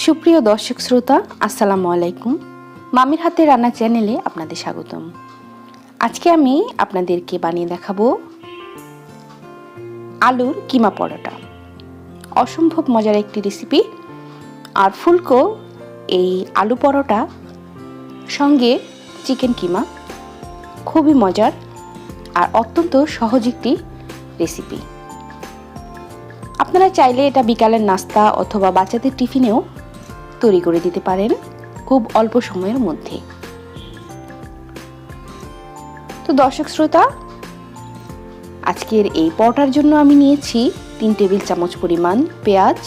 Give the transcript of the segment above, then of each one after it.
সুপ্রিয় দর্শক শ্রোতা, আসসালামু আলাইকুম। মামির হাতে রান্না চ্যানেলে আপনাদের স্বাগতম। আজকে আমি আপনাদেরকে বানিয়ে দেখাবো আলুর কিমা পরোটা। অসম্ভব মজার একটি রেসিপি। আর ফুলকো এই আলু পরোটা সঙ্গে চিকেন কিমা খুবই মজার আর অত্যন্ত সহজ একটি রেসিপি। আপনারা চাইলে এটা বিকালের নাস্তা অথবা বাচ্চাদের টিফিনেও তৈরি করে দিতে পারেন খুব অল্প সময়ের মধ্যে। তো দর্শক শ্রোতা, আজকের এই পরোটার জন্য আমি নিয়েছি 3 টেবিল চামচ পরিমাণ পেঁয়াজ,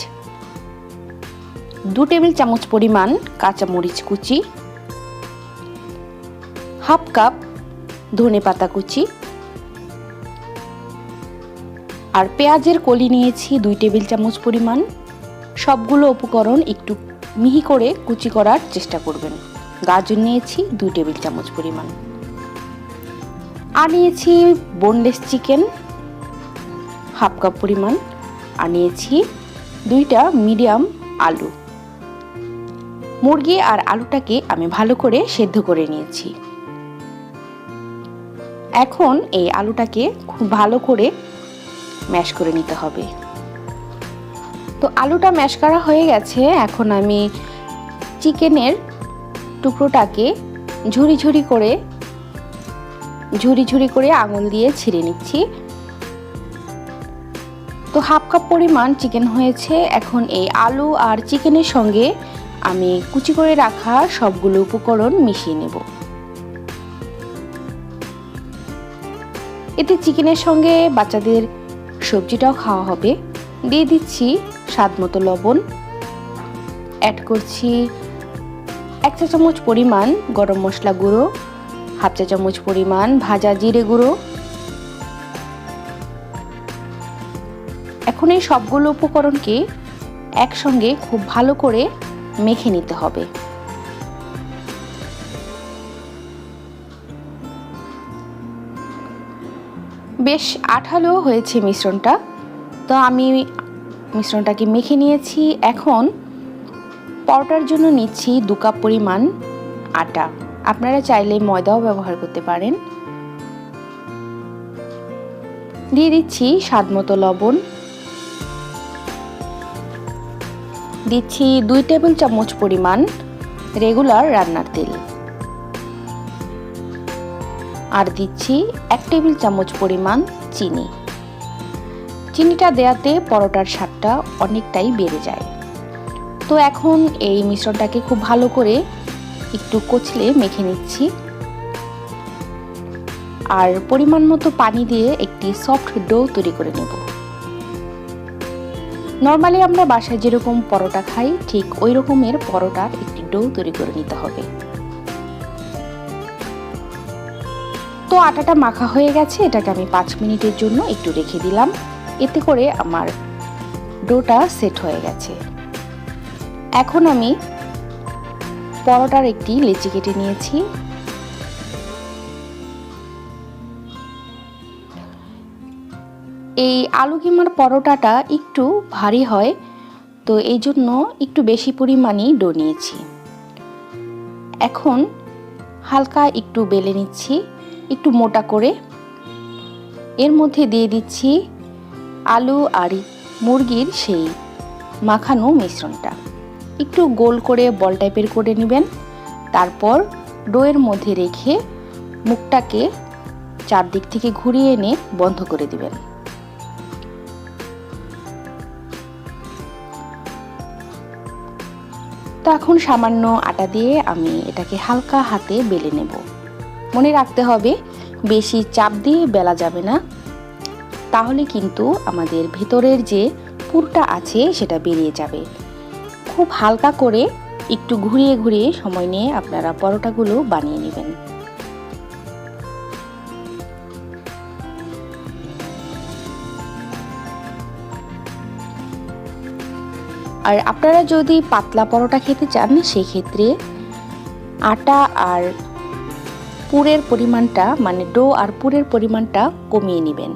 2 টেবিল চামচ পরিমাণ কাঁচা মরিচ কুচি, হাফ কাপ ধনেপাতা কুচি, আর পেঁয়াজের কলি নিয়েছি 2 টেবিল চামচ পরিমাণ। সবগুলো উপকরণ একটু মিহি করে কুচি করার চেষ্টা করবেন। গাজর নিয়েছি 2 টেবিল চামচ পরিমাণ, আর নিয়েছি বোনলেস চিকেন হাফ কাপ পরিমাণ, আর নিয়েছি 2টা মিডিয়াম আলু। মুরগি আর আলুটাকে আমি ভালো করে সেদ্ধ করে নিয়েছি। এখন এই আলুটাকে খুব ভালো করে ম্যাশ করে নিতে হবে। তো আলুটা ম্যাশ করা হয়ে গেছে। এখন আমি চিকেনের টুকরোটাকে ঝুরি ঝুরি করে আঙুল দিয়ে ছিঁড়ে নিচ্ছি। তো হাফ কাপ পরিমাণ চিকেন হয়েছে। এখন এই আলু আর চিকেনের সঙ্গে আমি কুচি করে রাখা সবগুলো উপকরণ মিশিয়ে নেব। এতে চিকেনের সঙ্গে বাচ্চাদের সবজিটাও খাওয়া হবে। দিয়ে দিচ্ছি স্বাদ মতো লবণ, অ্যাড করছি 1 চা চামচ পরিমাণ গরম মশলা গুঁড়ো, হাফ চা চামচ পরিমাণ ভাজা জিরে গুঁড়ো। এখন এই সবগুলো উপকরণকে একসঙ্গে খুব ভালো করে মেখে নিতে হবে। বেশ আঠালো হয়েছে মিশ্রণটা। তো আমি মিশ্রণটাকে মেখে নিয়েছি। এখন পরোটার জন্য নিচ্ছি 2 কাপ পরিমাণ আটা। আপনারা চাইলে ময়দাও ব্যবহার করতে পারেন। দিয়ে দিচ্ছি স্বাদ মতো লবণ, দিচ্ছি 2 টেবিল চামচ পরিমাণ রেগুলার রান্নার তেল, আর দিচ্ছি 1 টেবিল চামচ পরিমাণ চিনি। চিনিটা দেওয়াতে পরোটার স্বাদটা অনেকটাই বেড়ে যায়। তো এখন এই মিশ্রণটাকে খুব ভালো করে একটু কচলে মেখে নিচ্ছি, আর পরিমাণ মতো পানি দিয়ে একটি সফট ডো তৈরি করে নেব। নর্মালি আমরা বাসায় যেরকম পরোটা খাই ঠিক ওই রকমের পরোটার একটি ডো তৈরি করে নিতে হবে। তো আটাটা মাখা হয়ে গেছে। এটাকে আমি 5 মিনিটের জন্য একটু রেখে দিলাম। এতে করে আমার ডোটা সেট হয়ে গেছে। এখন আমি পরোটার একটি লেচি কেটে নিয়েছি। এই আলু কিমার পরোটাটা একটু ভারী হয়, তো এই জন্য একটু বেশি পরিমাণই ডো নিয়েছি। এখন হালকা একটু বেলে নিচ্ছি একটু মোটা করে। এর মধ্যে দিয়ে দিচ্ছি আলু আর মুরগির সেই মাখানো মিশ্রণটা। একটু গোল করে বল টাইপের করে নেবেন। তারপর ডোয়ের মধ্যে রেখে মুখটাকে চারদিক থেকে ঘুরিয়ে এনে বন্ধ করে দিবেন। তো এখন সামান্য আটা দিয়ে আমি এটাকে হালকা হাতে বেলে নেব। মনে রাখতে হবে বেশি চাপ দিয়ে বেলা যাবে না, তাহলে কিন্তু আমাদের ভেতরের যে পুরটা আছে সেটা বেরিয়ে যাবে। খুব হালকা করে একটু ঘুরিয়ে সময় নিয়ে আপনারা পরোটাগুলো বানিয়ে নেবেন। আর আপনারা যদি পাতলা পরোটা খেতে চান সেই ক্ষেত্রে আটা আর পুরের পরিমাণটা মানে ডো আর পুরের পরিমাণটা কমিয়ে নেবেন।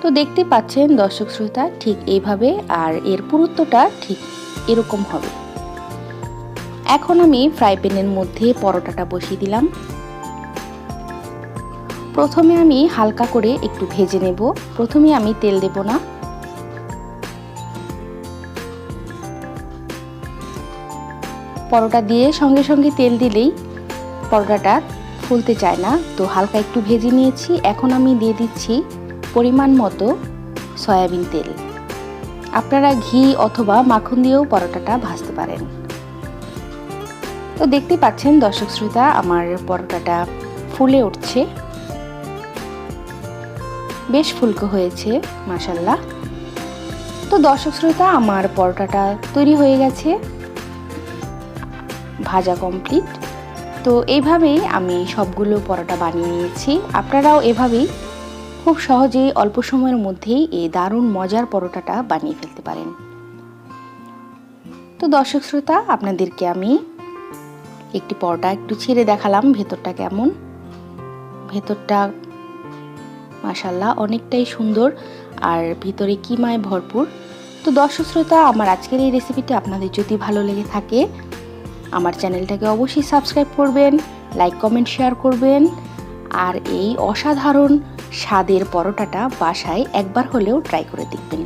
তো দেখতে পাচ্ছেন দর্শক শ্রোতা, ঠিক এইভাবে, আর এর পুরুত্বটা ঠিক এরকম হবে। এখন আমি ফ্রাই প্যানের মধ্যে পরোটাটা বসিয়ে দিলাম। প্রথমে আমি হালকা করে একটু ভেজে নেব। প্রথমে আমি তেল দেব না। পরোটা দিয়ে সঙ্গে সঙ্গে তেল দিলেই পরোটাটা ফুলতে চায় না, তো হালকা একটু ভেজে নিয়েছি। এখন আমি দিয়ে দিচ্ছি পরিমাণ মতো সয়াবিন তেল। আপনারা ঘি অথবা মাখন দিয়েও পরোটাটা ভাজতে পারেন। তো দেখতে পাচ্ছেন দর্শক শ্রোতা, আমার পরোটাটা ফুলে উঠছে, বেশ ফুলকো হয়েছে মাশাআল্লাহ। তো দর্শক শ্রোতা, আমার পরোটাটা তৈরি হয়ে গেছে, ভাজা কমপ্লিট। তো এইভাবেই আমি সবগুলো পরোটা বানিয়ে নিয়েছি। আপনারাও এভাবেই খুব সহজেই অল্প সময়ের মধ্যেই এই দারুণ মজার পরোটাটা বানিয়ে ফেলতে পারেন। তো দর্শক শ্রোতা, আপনাদেরকে আমি একটি পরোটা একটু ছিঁড়ে দেখালাম ভেতরটা কেমন। ভেতরটা মাশাআল্লাহ অনেকটাই সুন্দর আর ভিতরে কিমায় ভরপুর। তো দর্শক শ্রোতা, আমার আজকের এই রেসিপিটি আপনাদের যদি ভালো লেগে থাকে আমার চ্যানেলটাকে অবশ্যই সাবস্ক্রাইব করবেন, লাইক কমেন্ট শেয়ার করবেন। আর এই অসাধারণ স্বাদের পরোটাটা বাসায় একবার হলেও ট্রাই করে দেখবেন।